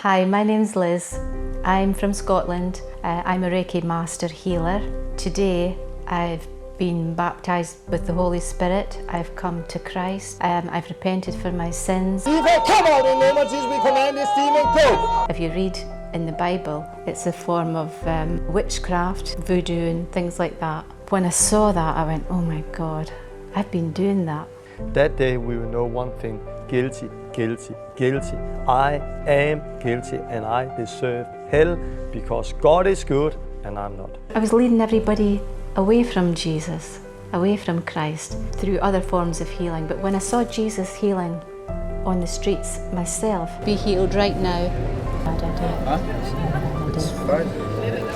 Hi, my name's Liz. I'm from Scotland. I'm a Reiki master healer. Today I've been baptised with the Holy Spirit. I've come to Christ. I've repented for my sins. Come out in the name of Jesus, we command this demon, go! If you read in the Bible, it's a form of witchcraft, voodoo and things like that. When I saw that, I went, oh my God, I've been doing that. That day we will know one thing: guilty, guilty, guilty. I am guilty and I deserve hell because God is good and I'm not. I was leading everybody away from Jesus, away from Christ, through other forms of healing. But when I saw Jesus healing on the streets myself, be healed right now.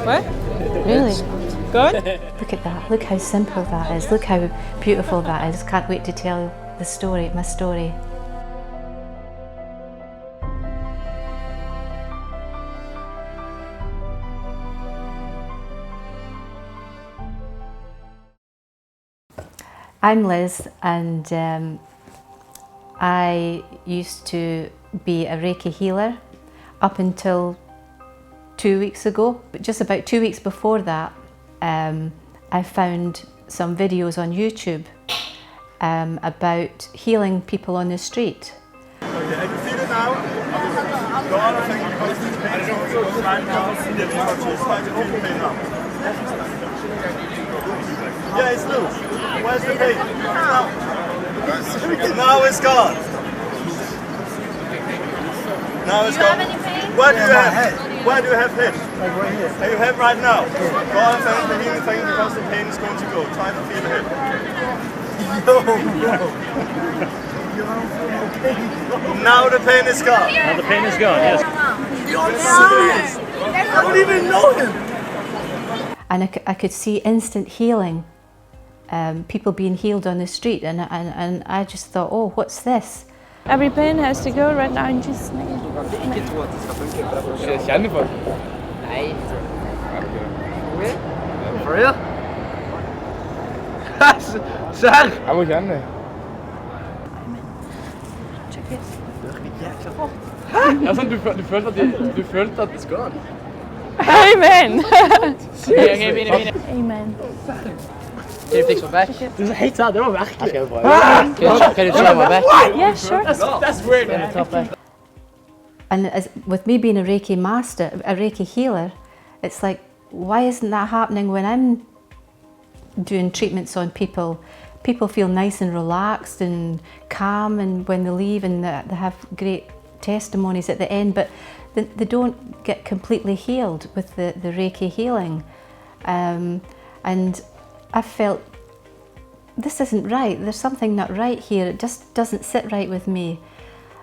What? Really? Good? Look at that. Look how simple that is. Look how beautiful that is. Can't wait to tell the story, my story. I'm Liz, and I used to be a Reiki healer up until 2 weeks ago. But just about 2 weeks before that, I found some videos on YouTube about healing people on the street. Okay, I can feel it now. Go on, I think, because this pain is not so right now. It's like a deep pain now. Yeah, it's loose. Where's the pain? Now it's gone. Now it's gone. Where do you have? Where do you have hit? Like right here. And you have right now. Go on, thank the healing thing because the pain is going to go. Try to feel it. Now the pain is gone. Now the pain is gone, yes. I don't even know him. And I could see instant healing, people being healed on the street, and I just thought, oh, what's this? Every pain has to go right now in Jesus' name. Känner på. Nej. For real? Serr? Jeg må kjenne. Ja, sånn, du følte at det skal. Amen. Amen. Can you fix my back? Du er helt sant, det var virkelig. Can you show my back? Yeah, sure. That's weird, man. And with me being a Reiki master, a Reiki healer, it's like, why isn't that happening when I'm doing treatments on people? People feel nice and relaxed and calm, and when they leave, and they have great testimonies at the end, but they don't get completely healed with the Reiki healing. And I felt, this isn't right, there's something not right here, it just doesn't sit right with me.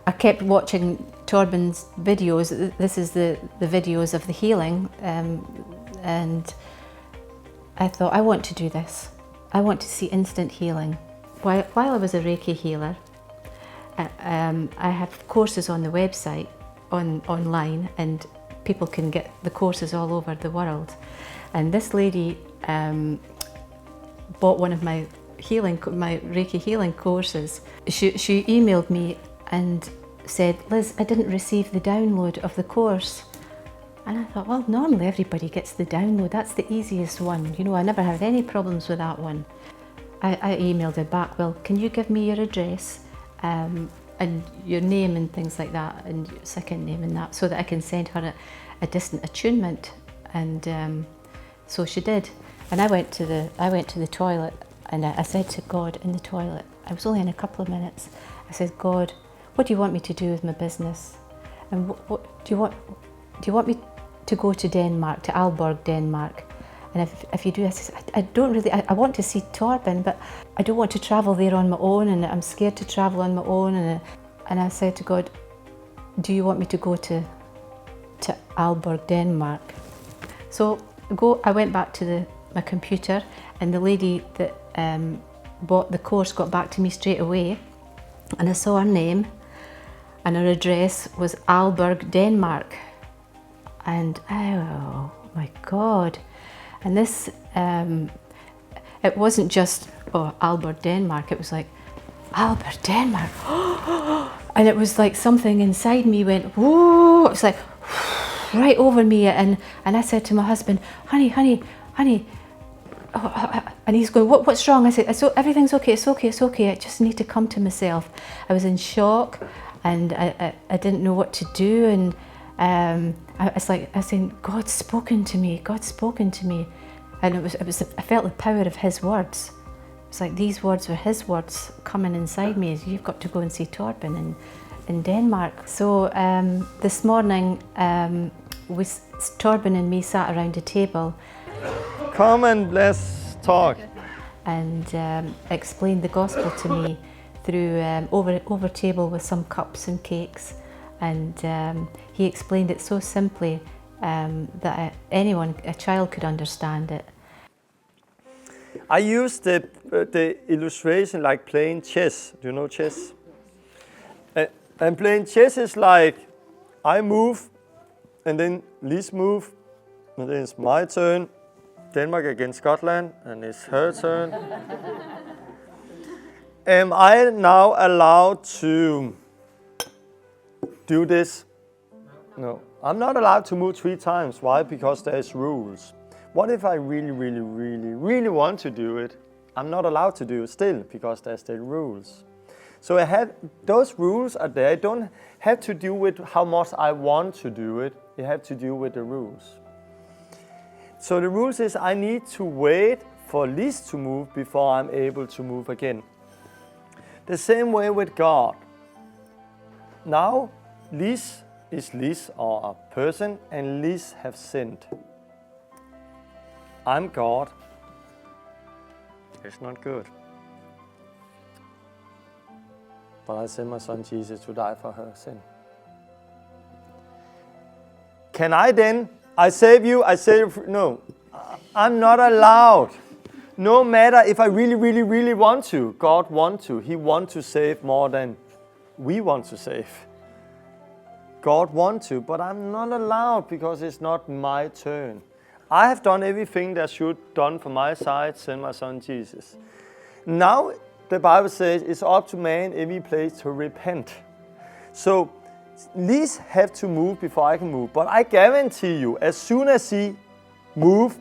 I kept watching Torben's videos. This is the videos of the healing, and I thought, I want to do this. I want to see instant healing. While I was a Reiki healer, I have courses on the website, online, and people can get the courses all over the world. And this lady bought one of my Reiki healing courses. She emailed me and said, Liz, I didn't receive the download of the course. And I thought, well, normally everybody gets the download. That's the easiest one. You know, I never have any problems with that one. I emailed her back, well, can you give me your address and your name and things like that, and your second name and that, so that I can send her a distant attunement. And so she did. And I went to the toilet, and I said to God in the toilet, I was only in a couple of minutes, I said, God, what do you want me to do with my business? And what do you want me to go to Denmark, to Aalborg, Denmark? And if you do, I said, I want to see Torben, but I don't want to travel there on my own, and I'm scared to travel on my own. And I said to God, do you want me to go to Aalborg, Denmark? So I went back to my computer, and the lady that bought the course got back to me straight away, and I saw her name, and her address was Aalborg, Denmark. And oh my God. And this, it wasn't just, oh, Aalborg, Denmark. It was like, Aalborg, Denmark. And it was like something inside me went, whoa, it was like right over me. And I said to my husband, honey. Oh, and he's going, what's wrong? I said, so everything's okay, it's okay. I just need to come to myself. I was in shock and I didn't know what to do. And I was saying, God's spoken to me. And I felt the power of his words. It's like these words were his words coming inside me. You've got to go and see Torben in Denmark. So this morning, Torben and me sat around a table. Come and let's talk. And explained the gospel to me through over table with some cups and cakes. And he explained it so simply that anyone, a child, could understand it. I use the illustration like playing chess. Do you know chess? And playing chess is like I move, and then Liz move, and then it's my turn. Denmark against Scotland, and it's her turn. Am I now allowed to do this? No. I'm not allowed to move 3 times. Why? Because there's rules. What if I really want to do it? I'm not allowed to do it still, because there's still rules. So those rules are there. I don't have to do with how much I want to do it. You have to do with the rules. So the rules is I need to wait for Liz to move before I'm able to move again. The same way with God. Now Liz is Liz or a person, and Liz have sinned. I'm God. It's not good. But I sent my son Jesus to die for her sin. Can I then, I save you, no. I'm not allowed. No matter if I really want to. God wants to. He wants to save more than we want to save. God wants to, but I'm not allowed because it's not my turn. I have done everything that should done from my side, send my son Jesus. Now the Bible says it's up to man every place to repent. So Liz have to move before I can move. But I guarantee you, as soon as he move,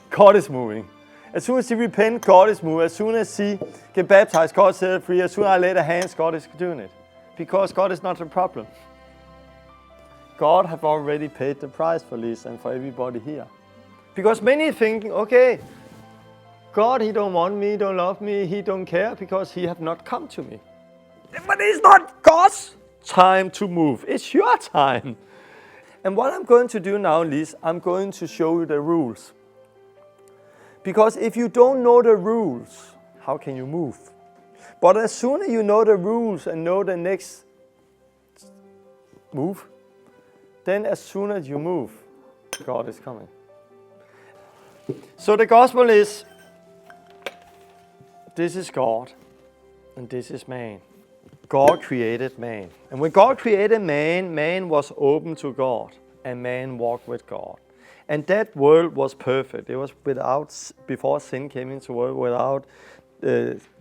God is moving. As soon as he repent, God is moving. As soon as he get baptized, God set free. As soon as I lay the hands, God is doing it. Because God is not the problem. God have already paid the price for Liz and for everybody here. Because many think, okay, God, he don't want me, don't love me, he don't care because he have not come to me. But it's not God's time to move, it's your time. And what I'm going to do now, Liz, I'm going to show you the rules. Because if you don't know the rules, how can you move? But as soon as you know the rules and know the next move, then as soon as you move, God is coming. So the gospel is, this is God and this is man. God created man. And when God created man, man was open to God and man walked with God. And that world was perfect. It was without, before sin came into the world, without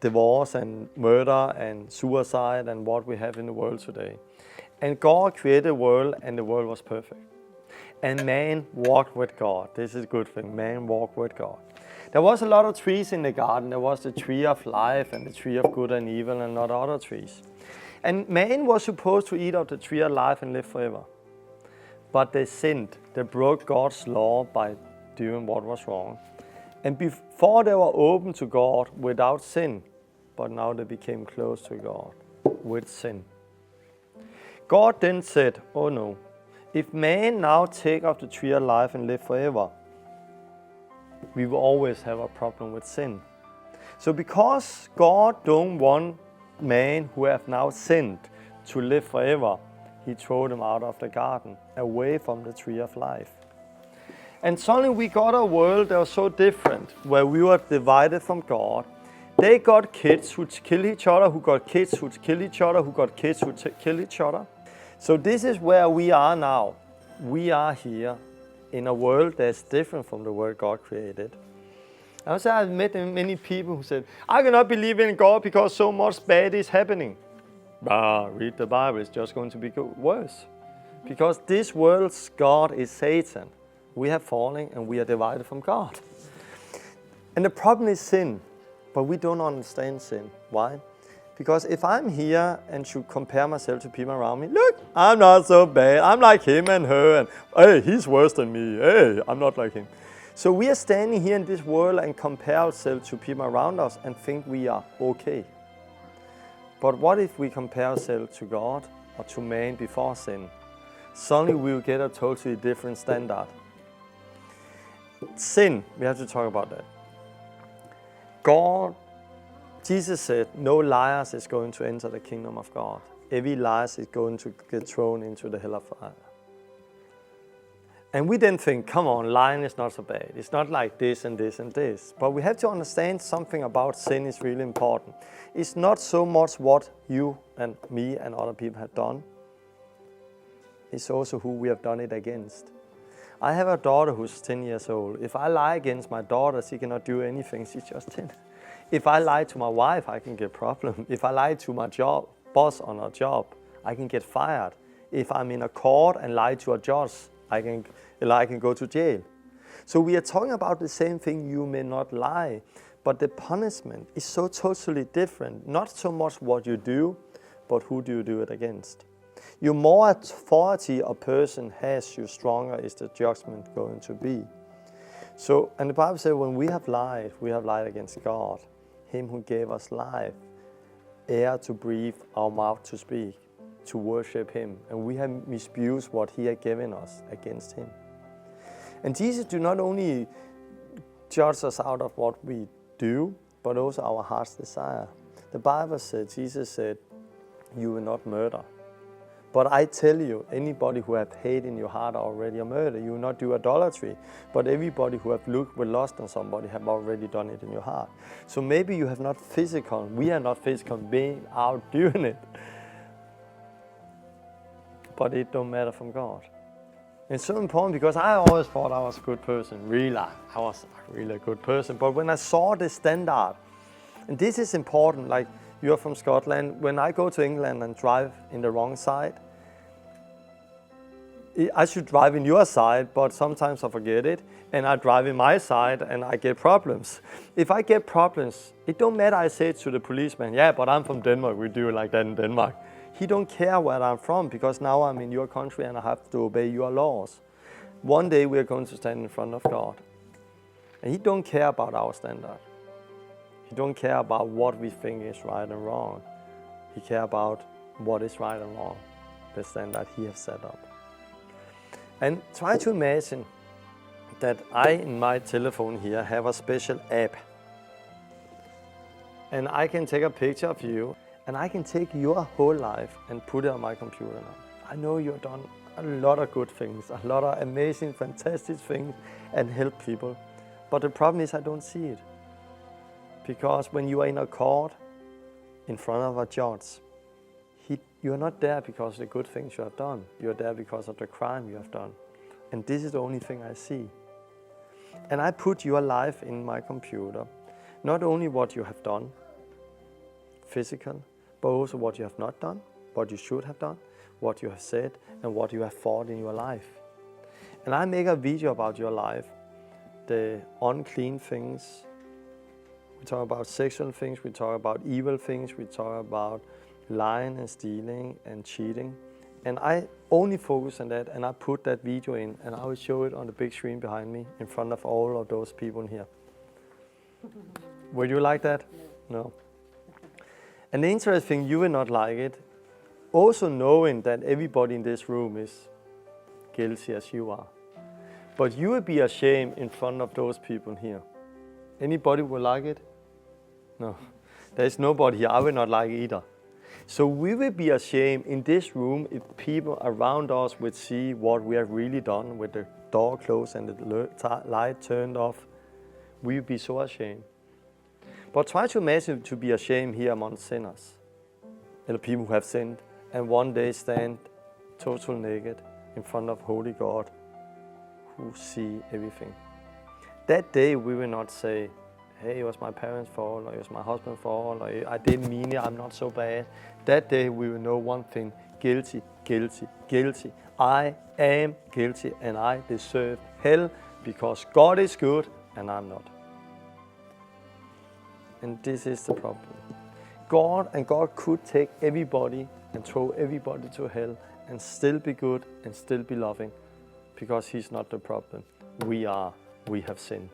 divorce and murder and suicide and what we have in the world today. And God created the world and the world was perfect. And man walked with God. This is a good thing. Man walked with God. There was a lot of trees in the garden. There was the tree of life and the tree of good and evil and a lot of other trees. And man was supposed to eat of the tree of life and live forever. But they sinned. They broke God's law by doing what was wrong. And before they were open to God without sin, but now they became close to God with sin. God then said, oh no, if man now take of the tree of life and live forever, we will always have a problem with sin. So because God don't want man who have now sinned to live forever, he threw them out of the garden, away from the tree of life. And suddenly we got a world that was so different, where we were divided from God. They got kids who kill each other, who got kids who kill each other, who got kids who kill each other. So this is where we are now. We are here in a world that's different from the world God created. I've met many people who said, I cannot believe in God because so much bad is happening. read the Bible, it's just going to be worse. Because this world's God is Satan. We have fallen and we are divided from God. And the problem is sin, but we don't understand sin. Why? Because if I'm here and should compare myself to people around me, look, I'm not so bad. I'm like him and her, and hey, he's worse than me. Hey, I'm not like him. So we are standing here in this world and compare ourselves to people around us and think we are okay. But what if we compare ourselves to God or to man before sin? Suddenly we will get a totally different standard. Sin, we have to talk about that. God, Jesus said, no liars is going to enter the kingdom of God. Every liar is going to get thrown into the hell of fire. And we then think, come on, lying is not so bad. It's not like this and this and this. But we have to understand something about sin is really important. It's not so much what you and me and other people have done. It's also who we have done it against. I have a daughter who's 10 years old. If I lie against my daughter, she cannot do anything. She's just 10. If I lie to my wife, I can get problem. If I lie to my boss on a job, I can get fired. If I'm in a court and lie to a judge, I can go to jail. So we are talking about the same thing. You may not lie, but the punishment is so totally different. Not so much what you do, but who do you do it against. The more authority a person has, the stronger is the judgment going to be. So, and the Bible says when we have lied against God, Him who gave us life, air to breathe, our mouth to speak, to worship Him. And we have misused what He had given us against Him. And Jesus do not only judge us out of what we do, but also our heart's desire. The Bible said, Jesus said, you will not murder. But I tell you, anybody who have hate in your heart already a murder. You will not do idolatry. But everybody who have looked with lust on somebody have already done it in your heart. So maybe you have not physical, we are not physical being out doing it. But it don't matter from God. It's so important because I always thought I was a good person. Really, I was really a good person. But when I saw the standard, and this is important, like, you're from Scotland. When I go to England and drive in the wrong side, I should drive in your side, but sometimes I forget it, and I drive in my side and I get problems. If I get problems, it don't matter I say it to the policeman, yeah, but I'm from Denmark, we do it like that in Denmark. He don't care where I'm from because now I'm in your country and I have to obey your laws. One day we are going to stand in front of God. And He don't care about our standard. He don't care about what we think is right and wrong. He cares about what is right and wrong, the standard He has set up. And try to imagine that I, in my telephone here, have a special app. And I can take a picture of you, and I can take your whole life and put it on my computer now. I know you've done a lot of good things, a lot of amazing, fantastic things, and help people. But the problem is I don't see it. Because when you are in a court, in front of a judge, you are not there because of the good things you have done. You are there because of the crime you have done. And this is the only thing I see. And I put your life in my computer. Not only what you have done, physical, but also what you have not done, what you should have done, what you have said, and what you have thought in your life. And I make a video about your life, the unclean things. We talk about sexual things, we talk about evil things, we talk about lying and stealing and cheating. And I only focus on that, and I put that video in, and I will show it on the big screen behind me in front of all of those people here. Would you like that? No. And the interesting thing, you will not like it. Also knowing that everybody in this room is guilty as you are. But you will be ashamed in front of those people here. Anybody will like it? No. There is nobody here. I will not like it either. So we will be ashamed in this room if people around us would see what we have really done with the door closed and the light turned off. We will be so ashamed. But try to imagine to be ashamed here among sinners, and the people who have sinned, and one day stand total naked in front of holy God who see everything. That day we will not say, hey, it was my parents' fault, or it was my husband's fault, or I didn't mean it, I'm not so bad. That day we will know one thing: guilty, guilty, guilty. I am guilty and I deserve hell because God is good and I'm not. And this is the problem. God could take everybody and throw everybody to hell and still be good and still be loving, because he's not the problem. We have sinned.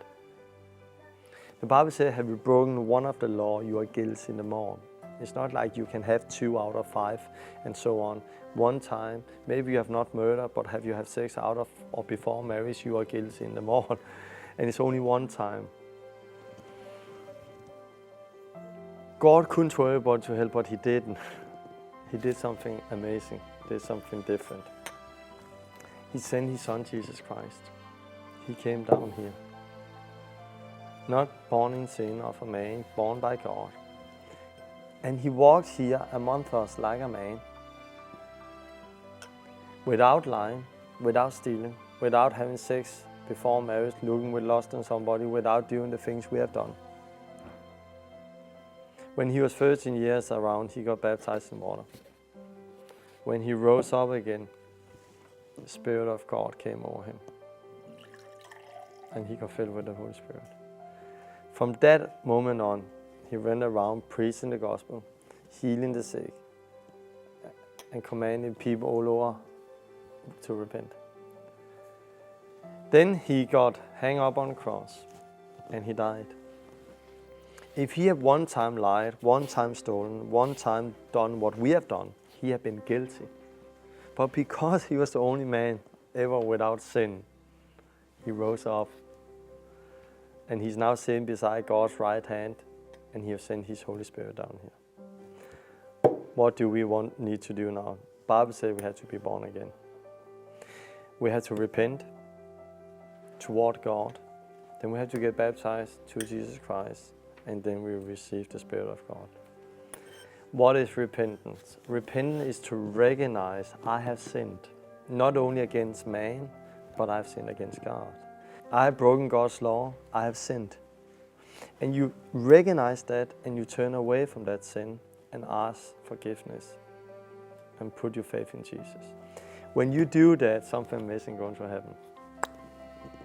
The Bible says, have you broken one of the law, you are guilty in the more. It's not like you can have 2 out of 5 and so on. One time, maybe you have not murdered, but have you had sex out of or before marriage, you are guilty in the more. And it's only one time. God couldn't throw everybody to hell, but he didn't. He did something amazing, did something different. He sent his son, Jesus Christ. He came down here. Not born in sin of a man, born by God. And he walked here among us like a man. Without lying, without stealing, without having sex before marriage, looking with lust on somebody, without doing the things we have done. When he was 13 years around, he got baptized in water. When he rose up again, the Spirit of God came over him. And he got filled with the Holy Spirit. From that moment on, he went around preaching the gospel, healing the sick, and commanding people all over to repent. Then he got hung up on the cross, and he died. If he had one time lied, one time stolen, one time done what we have done, he had been guilty. But because he was the only man ever without sin, he rose up. And he's now sitting beside God's right hand, and he has sent his Holy Spirit down here. What do we need to do now? The Bible says we have to be born again. We have to repent toward God. Then we have to get baptized to Jesus Christ. And then we receive the Spirit of God. What is repentance? Repentance is to recognize I have sinned, not only against man, but I've sinned against God. I have broken God's law, I have sinned. And you recognize that and you turn away from that sin and ask forgiveness and put your faith in Jesus. When you do that, something amazing is going to happen.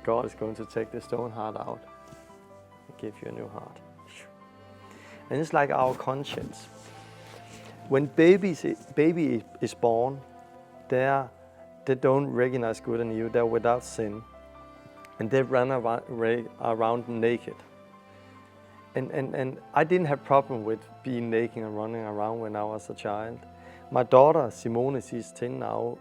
God is going to take the stone heart out and give you a new heart. And it's like our conscience. When baby is born, they don't recognize good and evil. They're without sin, and they run around naked. And I didn't have problem with being naked and running around when I was a child. My daughter Simone, she's 10 now.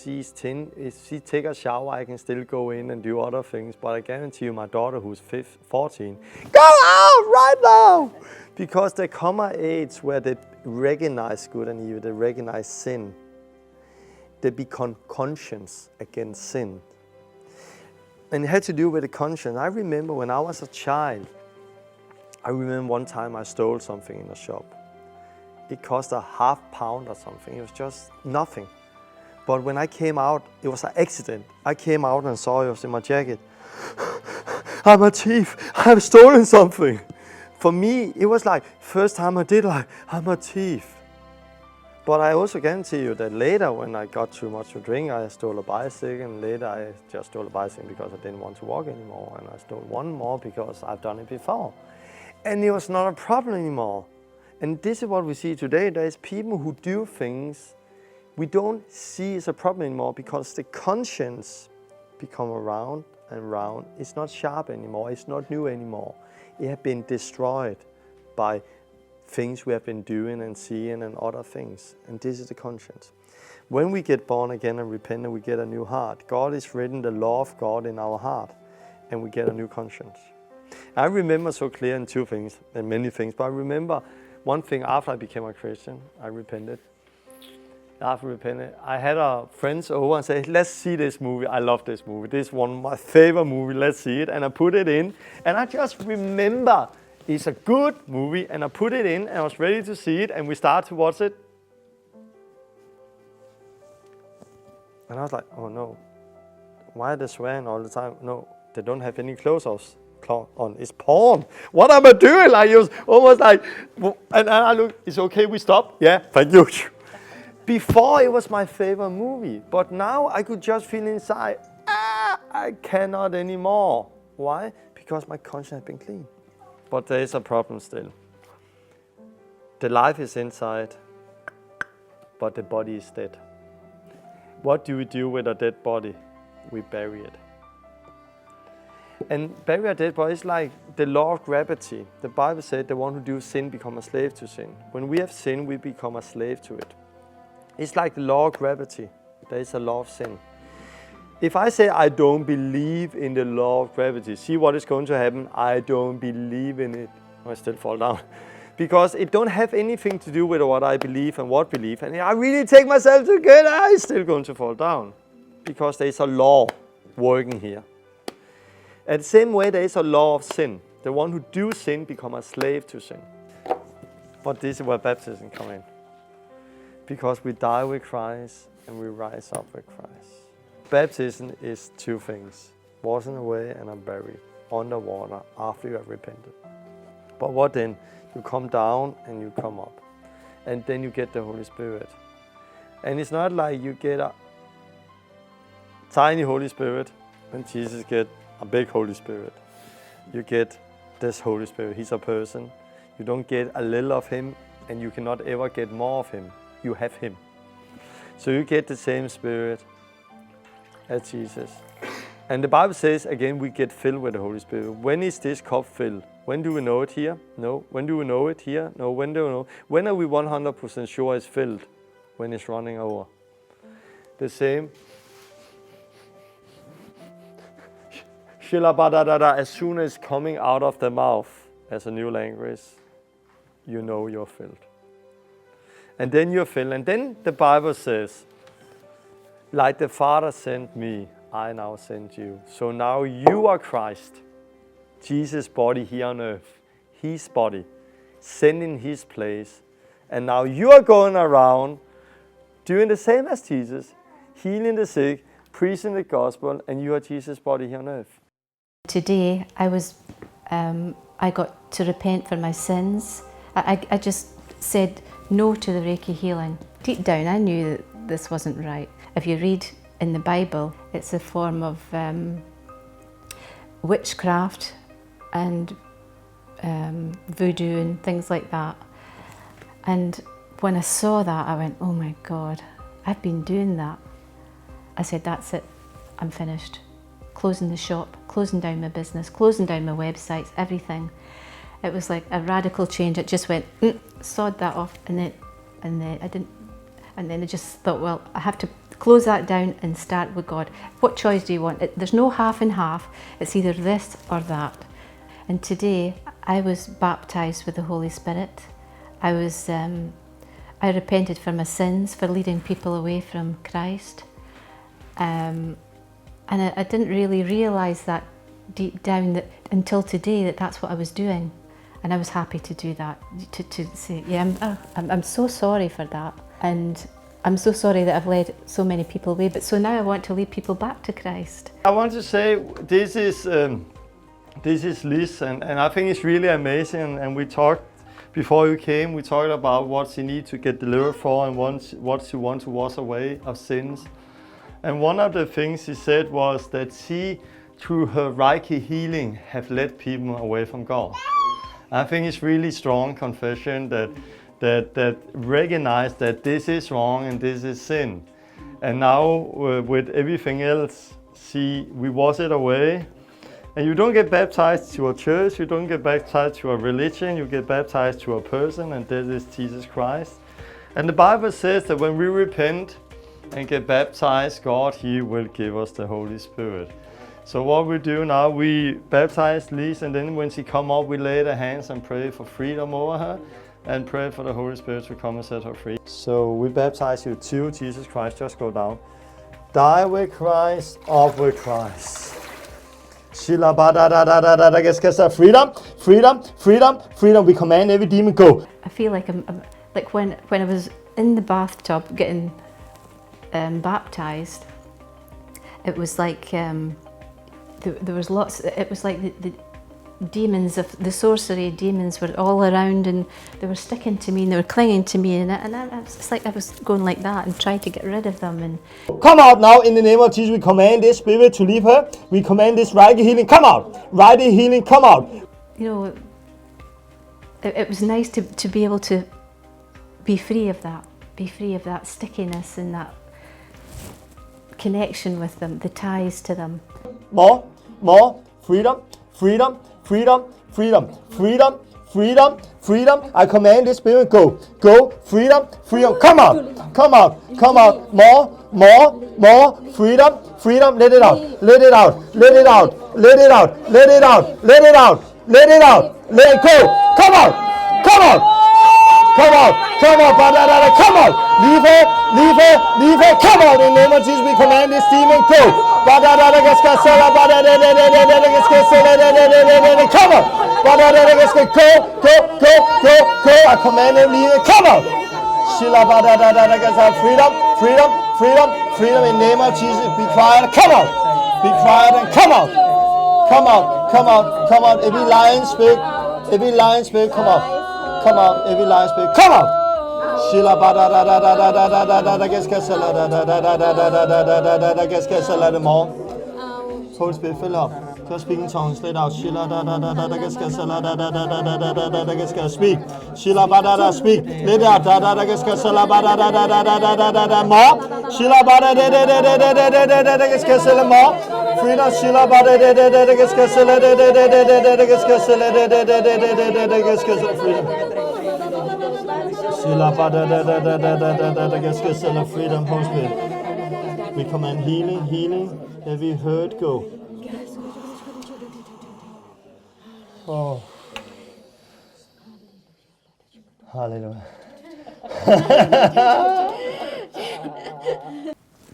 She's 10. If she takes a shower, I can still go in and do other things. But I guarantee you, my daughter, who's 14, go out right now! Because there come an age where they recognize good and evil, they recognize sin. They become conscious against sin. And it had to do with the conscience. I remember when I was a child, I remember one time I stole something in a shop. It cost a £0.5 or something. It was just nothing. But when I came out, it was an accident. I came out and saw it was in my jacket. I'm a thief. I've stolen something. For me, it was like, first time I did like, I'm a thief. But I also guarantee you that later when I got too much to drink, I stole a bicycle, and later I just stole a bicycle because I didn't want to walk anymore, and I stole one more because I've done it before. And it was not a problem anymore. And this is what we see today. There's people who do things we don't see as a problem anymore because the conscience become around and round. It's not sharp anymore. It's not new anymore. It has been destroyed by things we have been doing and seeing and other things. And this is the conscience. When we get born again and repent and we get a new heart, God has written the law of God in our heart and we get a new conscience. I remember so clear in two things and many things, but I remember one thing after I became a Christian, I repented. After repenting, I had friends over and said, let's see this movie. I love this movie. This is one of my favorite movies. Let's see it. And I put it in. And I just remember it's a good movie. And I put it in and I was ready to see it. And we started to watch it. And I was like, oh no. Why are they swearing all the time? No, they don't have any clothes on. It's porn. What am I doing? Like, it was almost like, and I look, it's okay, we stop? Yeah, thank you. Before it was my favorite movie, but now I could just feel inside, I cannot anymore. Why? Because my conscience has been clean. But there is a problem still. The life is inside, but the body is dead. What do we do with a dead body? We bury it. And bury a dead body is like the law of gravity. The Bible said the one who does sin become a slave to sin. When we have sin, we become a slave to it. It's like the law of gravity. There is a law of sin. If I say I don't believe in the law of gravity, see what is going to happen? I don't believe in it. I still fall down. Because it don't have anything to do with what I believe and what believe. And I really take myself together, I'm still going to fall down. Because there is a law working here. At the same way, there is a law of sin. The one who do sin become a slave to sin. But this is where baptism comes in. Because we die with Christ and we rise up with Christ. Baptism is two things. Washing away and are buried underwater after you have repented. But what then? You come down and you come up. And then you get the Holy Spirit. And it's not like you get a tiny Holy Spirit when Jesus gets a big Holy Spirit. You get this Holy Spirit. He's a person. You don't get a little of him and you cannot ever get more of him. You have him. So you get the same Spirit as Jesus. And the Bible says, again, we get filled with the Holy Spirit. When is this cup filled? When do we know it here? No. When do we know it here? No. When do we know? When are we 100% sure it's filled? When it's running over. The same. As soon as it's coming out of the mouth as a new language, you know you're filled. And then you're filled. And then the Bible says, like the Father sent me, I now send you. So now you are Christ, Jesus' body here on earth, his body, sent in his place. And now you are going around doing the same as Jesus, healing the sick, preaching the gospel, and you are Jesus' body here on earth. Today I got to repent for my sins. I just said no to the Reiki healing. Deep down I knew that this wasn't right. If you read in the Bible, it's a form of witchcraft and voodoo and things like that. And when I saw that, I went, oh my God, I've been doing that. I said, that's it, I'm finished. Closing the shop, closing down my business, closing down my websites, everything. It was like a radical change. It just went, sod that off, and then I just thought, well, I have to close that down and start with God. What choice do you want? There's no half and half. It's either this or that. And today I was baptized with the Holy Spirit. I repented for my sins, for leading people away from Christ. And I didn't really realize that deep down that until today that's what I was doing. And I was happy to do that, to say, yeah, I'm so sorry for that. And I'm so sorry that I've led so many people away, but so now I want to lead people back to Christ. I want to say this is Liz, and I think it's really amazing. And we talked, before you came, we talked about what she needs to get delivered for and what she wants to wash away of sins. And one of the things she said was that she, through her Reiki healing, have led people away from God. I think it's really strong confession that recognize that this is wrong and this is sin. And now with everything else, we wash it away. And you don't get baptized to a church, you don't get baptized to a religion, you get baptized to a person, and this is Jesus Christ. And the Bible says that when we repent and get baptized, God, he will give us the Holy Spirit. So what we do now, we baptize Liz, and then when she come up, we lay the hands and pray for freedom over her and pray for the Holy Spirit to come and set her free. So we baptize you to Jesus Christ. Just go down. Die with Christ, up with Christ. Freedom, freedom, freedom, freedom. We command every demon, go. I feel like I'm like when I was in the bathtub getting baptized, it was like there was lots. It was like demons of the sorcery demons were all around, and they were sticking to me and they were clinging to me, and it's like I was going like that and trying to get rid of them. And Come out now in the name of Jesus. We command this spirit to leave her. We command this Reiki healing. Come out. Reiki healing. Come out. you know, it was nice to be able to be free of that stickiness and that connection with them, the ties to them. More, freedom, freedom, freedom, freedom, freedom, freedom, freedom. I command this spirit, go, freedom, freedom. Come out, come out, come out. More, freedom, freedom. Let it out, let it out, let it out, let it out, let it out, let it out, let it out, let it go. Come out, come out. Come out, come out, come out, leave her, leave her, leave her, come out in the name of Jesus. We command this demon, go. Come out, go, I command him, leave it, come out. Freedom, freedom, freedom, freedom in the name of Jesus. Be quiet, come out, be quiet and come out. Come out, come out, come out, every lion spirit, come out. Come out, every lion spirit, come out! Shila bada da da da da da da da da da da da da more. Holy Spirit, fill up. Just speak in tongues, let out. Shila da da da da da da da da da da speak. Shila bada da speak. Let out. Da da da da bada da da da da da da da more. Shila bada da da da da da da da da da more. Freedom. Shila bada da da da da da da da freedom. Shila bada da da da da da da da freedom. Holy Spirit. We command healing, healing. Every hurt go. Oh. Hallelujah.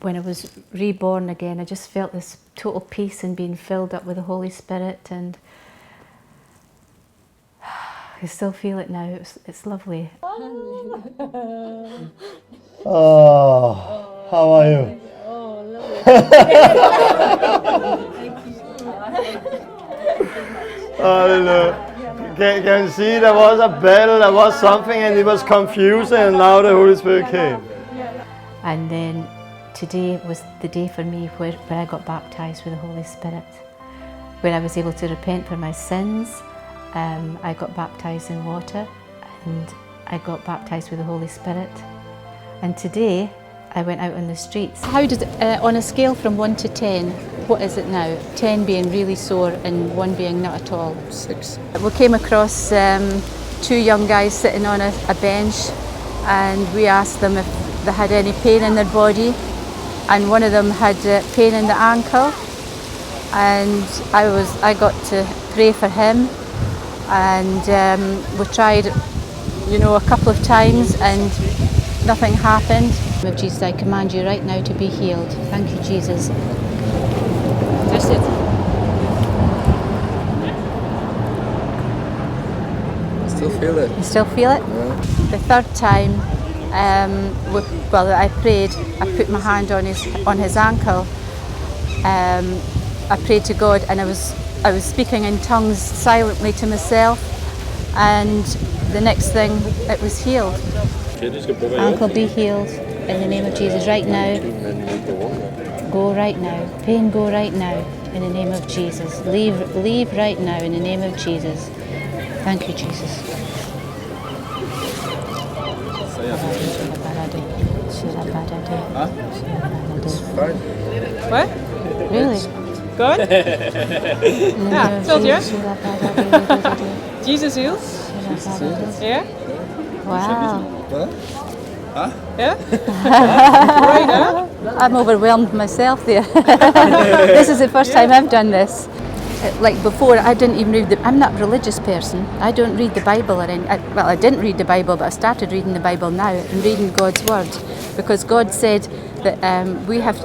When I was reborn again, I just felt this total peace and being filled up with the Holy Spirit, and I still feel it now. It's lovely. Oh, how are you? Hallelujah. Can you see there was a battle, there was something, and it was confusing, and now the Holy Spirit came. And then today was the day for me where I got baptized with the Holy Spirit, where I was able to repent for my sins. I got baptized in water, and I got baptized with the Holy Spirit. And today I went out on the streets. How does it, on a scale from 1 to 10, what is it now? 10 being really sore and 1 being not at all? 6. We came across 2 young guys sitting on a bench, and we asked them if they had any pain in their body, and one of them had pain in the ankle, and I got to pray for him, and we tried, a couple of times, and nothing happened. In the name of Jesus, I command you right now to be healed. Thank you, Jesus. That's it. Still feel it. You still feel it? Yeah. The third time, I prayed. I put my hand on his ankle. I prayed to God, and I was speaking in tongues silently to myself, and the next thing, it was healed. Ankle be healed in the name of Jesus right now. Go right now. Pain, go right now in the name of Jesus. Leave right now in the name of Jesus. Thank you, Jesus. What? Really? Good? Yeah, told you. Jesus heals? Yeah? Wow. Yeah? Right, huh? I'm overwhelmed myself there. This is the first time I've done this. Like before, I didn't even read I'm not a religious person. I don't read the Bible or I didn't read the Bible, but I started reading the Bible now and reading God's Word, because God said that we have,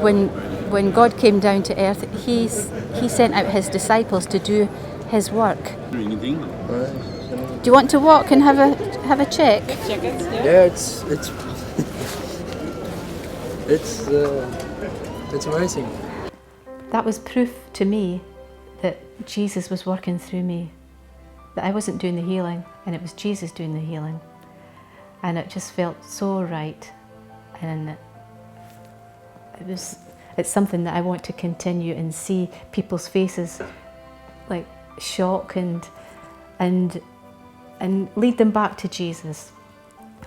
when God came down to earth, He sent out His disciples to do His work. Do you want to walk and have a check? Yeah, it's it's amazing. That was proof to me that Jesus was working through me, that I wasn't doing the healing and it was Jesus doing the healing. And it just felt so right, and it's something that I want to continue and see people's faces like shock and lead them back to Jesus,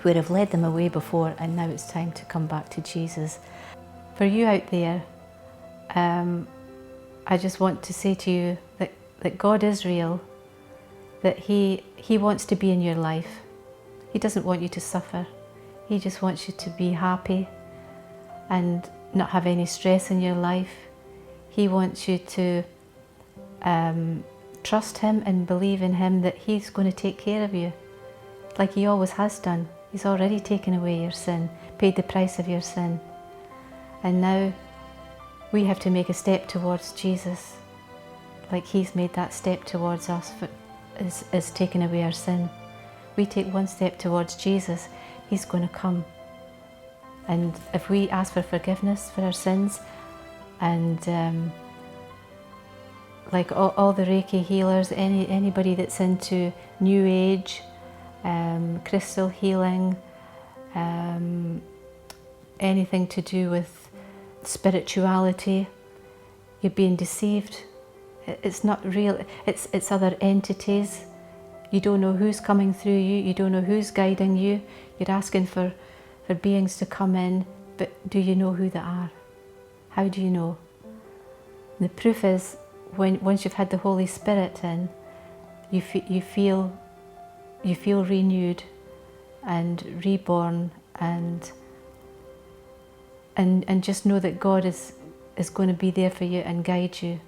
where I've led them away before, and now it's time to come back to Jesus. For you out there, I just want to say to you that God is real, that He wants to be in your life. He doesn't want you to suffer. He just wants you to be happy and not have any stress in your life. He wants you to trust Him and believe in Him, that He's going to take care of you, like He always has done. He's already taken away your sin, paid the price of your sin. And now we have to make a step towards Jesus, like He's made that step towards us, is taking away our sin. We take one step towards Jesus, He's going to come. And if we ask for forgiveness for our sins, and like all the Reiki healers, anybody that's into New Age, crystal healing, anything to do with spirituality, you're being deceived. It's not real, it's other entities. You don't know who's coming through you, you don't know who's guiding you. You're asking for beings to come in, but do you know who they are? How do you know? The proof is, once you've had the Holy Spirit in, you feel renewed and reborn, and just know that God is going to be there for you and guide you.